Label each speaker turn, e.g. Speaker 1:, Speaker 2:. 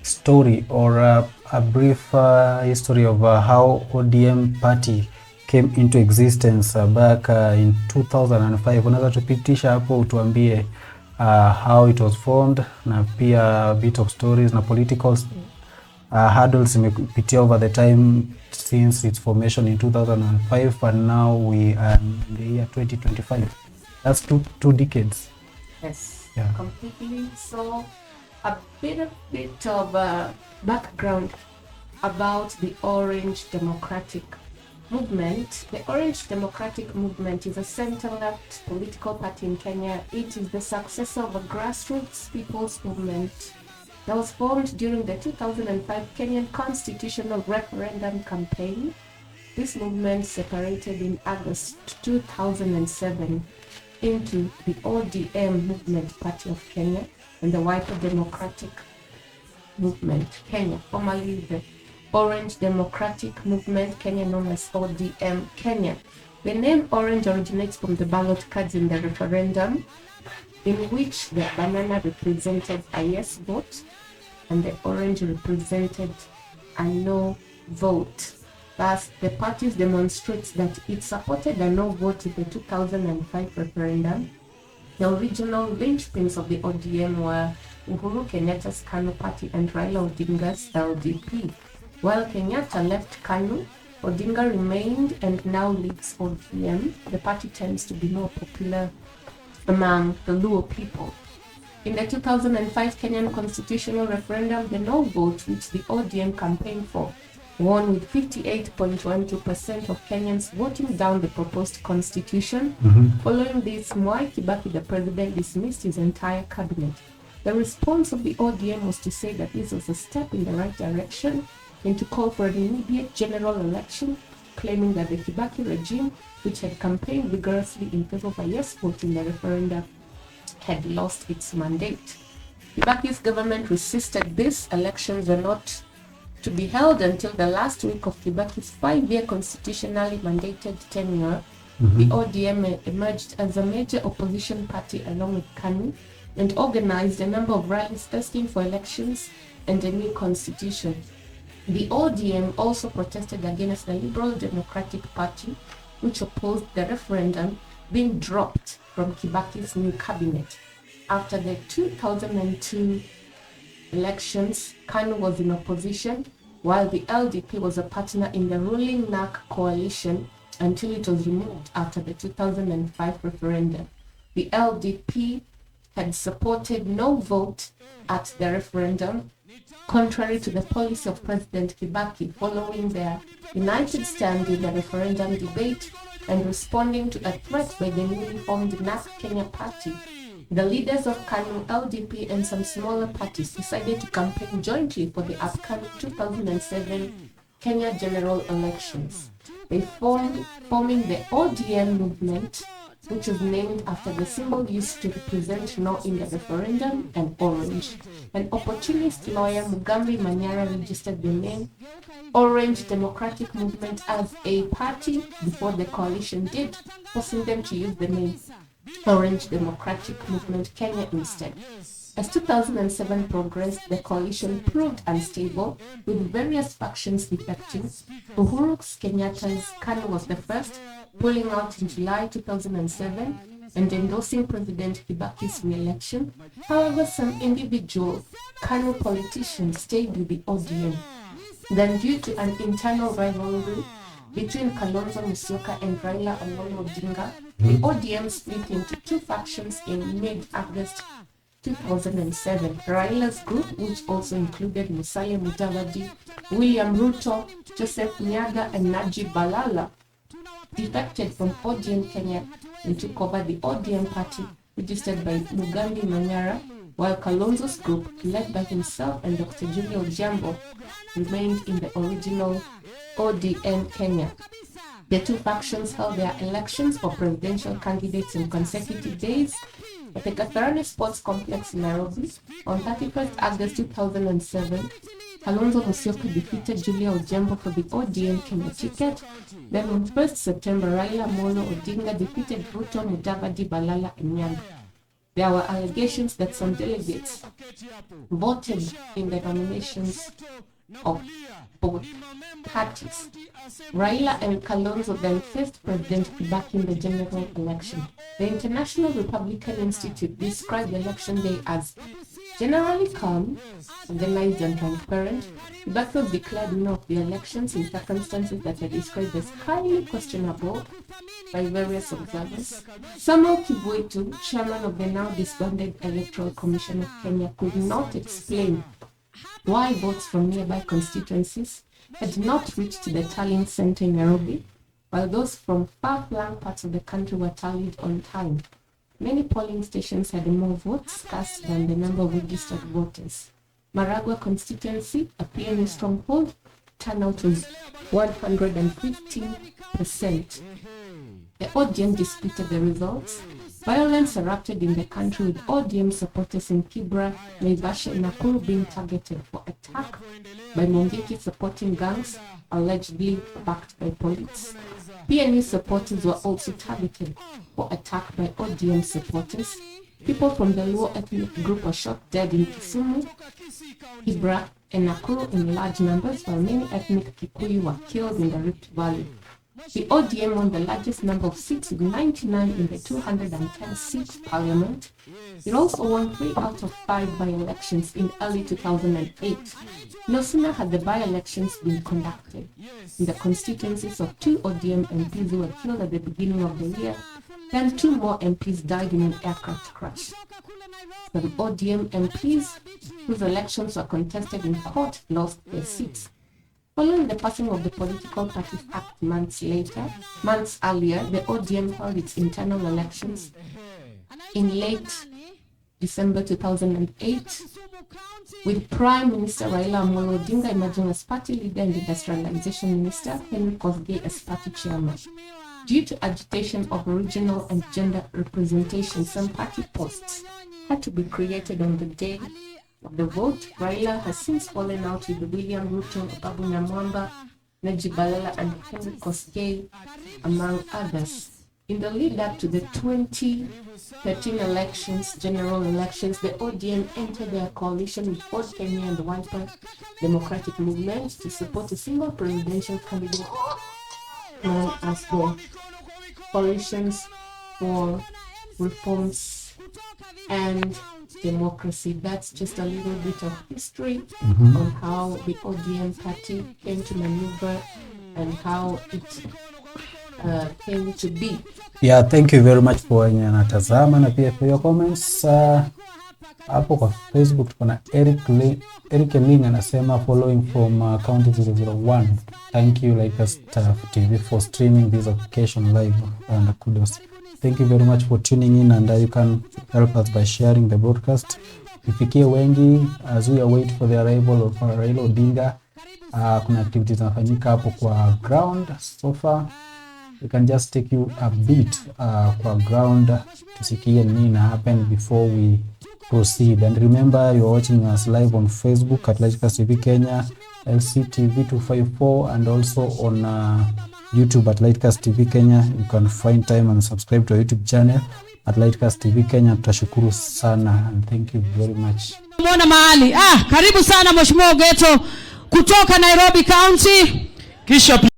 Speaker 1: story or a brief history of how ODM party came into existence back in 2005. Unaweza tupitisha hapo utuambie how it was formed na pia a bit of stories na political hurdles imepitia over the time since its formation in 2005 and now we are in the year 2025. That's two decades.
Speaker 2: Yes,
Speaker 1: Yeah.
Speaker 2: completely. So a bit of background about the Orange Democratic Movement. The Orange Democratic Movement is a center-left political party in Kenya. It is the successor of a grassroots people's movement that was formed during the 2005 Kenyan constitutional referendum campaign. This movement separated in August 2007 into the ODM Movement Party of Kenya and the White Democratic Movement Kenya, formerly the Orange Democratic Movement Kenya, known as ODM Kenya. The name Orange originates from the ballot cards in the referendum, in which the banana represented a yes vote and the orange represented a no vote. Thus, the party demonstrates that it supported a no vote in the 2005 referendum. The original linchpins of the ODM were Uhuru Kenyatta's KANU party and Raila Odinga'S LDP. While Kenyatta left KANU, Odinga remained and now leads ODM. The party tends to be more popular among the Luo people. In the 2005 Kenyan constitutional referendum, the no vote, which the ODM campaigned for, won with 58.12% of Kenyans voting down the proposed constitution. Following this, Mwai Kibaki, the president, dismissed his entire cabinet. The response of the ODM was to say that this was a step in the right direction and to call for an immediate general election, claiming that the Kibaki regime, which had campaigned vigorously in favor of a yes vote in the referendum, had lost its mandate. Kibaki's government resisted this. Elections were not to be held until the last week of Kibaki's 5-year constitutionally mandated tenure. The ODM emerged as a major opposition party along with KANU and organized a number of rallies asking for elections and a new constitution. The ODM also protested against the Liberal Democratic Party, which opposed the referendum being dropped from Kibaki's new cabinet. After the 2002 elections, KANU was in opposition, while the LDP was a partner in the ruling NARC coalition until it was removed after the 2005 referendum. The LDP had supported no vote at the referendum, contrary to the policy of President Kibaki, following their united stand in the referendum debate and responding to a threat by the newly formed NARC Kenya party. The leaders of KANU, LDP, and some smaller parties decided to campaign jointly for the upcoming 2007 Kenya general elections. They forming the ODM movement, which was named after the symbol used to represent no in the referendum and orange. An opportunist lawyer, Mugambi Manyara, registered the name Orange Democratic Movement as a party before the coalition did, forcing them to use the name Orange Democratic Movement Kenya instead. As 2007 progressed, the coalition proved unstable, with various factions defecting. Uhuru Kenyatta's KANU was the first, pulling out in July 2007 and endorsing President Kibaki's re-election. However, some individual KANU politicians stayed with the ODM. Then, due to an internal rivalry between Kalonzo Musyoka and Raila Odinga, the ODM split into two factions in mid-August 2007. Raila's group, which also included Musalia Mudavadi, William Ruto, Joseph Nyaga, and Najib Balala, defected from ODM Kenya and took over the ODM party, registered by Mugambi Manyara, while Kalonzo's group, led by himself and Dr. Julia Ojambo, remained in the original ODM Kenya. The two factions held their elections for presidential candidates in consecutive days at the Kasarani Sports Complex in Nairobi. On 31st August 2007, Kalonzo Musyoka defeated Julia Ojambo for the ODM Kenya ticket. Then on 1st September, Raila Odinga defeated Ruto, Mudavadi, Balala, and Nyaga. There were allegations that some delegates voted in the nominations of both parties. Raila and Kalonzo then faced President Kibaki in the general election. The International Republican Institute described the election day as generally calm, organized and transparent. Kibaki was declared winner of the elections in circumstances that were described as highly questionable by various observers. Samuel Kivuitu, chairman of the now disbanded Electoral Commission of Kenya, could not explain why votes from nearby constituencies had not reached the tallying center in Nairobi, while those from far-flung parts of the country were tallied on time. Many polling stations had more votes cast than the number of registered voters. Maragua constituency, a PNU stronghold, turnout was 115%. The ODM disputed the results. Violence erupted in the country, with ODM supporters in Kibra, Naivasha, and Nakuru being targeted for attack by Mungiki supporting gangs allegedly backed by police. PNU supporters were also targeted for attack by ODM supporters. People from the Luo ethnic group were shot dead in Kisumu, Kibra, and Nakuru in large numbers, while many ethnic Kikuyu were killed in the Rift Valley. The ODM won the largest number of seats with 99 in the 210-seat parliament. It also won 3 out of 5 by-elections in early 2008. No sooner had the by-elections been conducted in the constituencies of 2 ODM MPs who were killed at the beginning of the year, then 2 more MPs died in an aircraft crash. Some ODM MPs whose elections were contested in court lost their seats. Following the passing of the Political Parties Act months earlier, the ODM held its internal elections in late December 2008, with Prime Minister Raila Odinga emerging as party leader and Industrialization Minister Henry Kosgei as party chairman. Due to agitation of regional and gender representation, some party posts had to be created on the day of the vote. Raila has since fallen out with William Ruto, Babu Namwamba, Najib Balala, and Henry Kosgei, among others. In the lead-up to the 2013 general elections, the ODM entered their coalition with Ford Kenya and the Wiper Democratic Movement to support a single presidential candidate known as the Coalitions for Reforms and Democracy. That's just a little bit of history on how the ODM party came to maneuver and how it came to be.
Speaker 1: Yeah, thank you very much for wenye anatazama na pia for your comments. Hapo kwa Facebook tuko na Eric Ling anasema following from county 001. Thank you Lakers TV for streaming this occasion live, and kudos. Thank you very much for tuning in, and you can help us by sharing the broadcast. Ifikie wengi as we await for the arrival of Raila Odinga. Kuna activities zinafanyika hapo kwa ground so far. We can just take you a bit kwa ground tusikie nini happen before we proceed. And remember, you're watching us live on Facebook at Lightcast TV Kenya, LCTV 254, and also on YouTube at Lightcast TV Kenya. You can find time and subscribe to our YouTube channel at Lightcast TV Kenya. Tutashukuru sana, and thank you very much.
Speaker 3: Mbona mahali karibu sana Mheshimiwa Geto kutoka Nairobi County. Kisha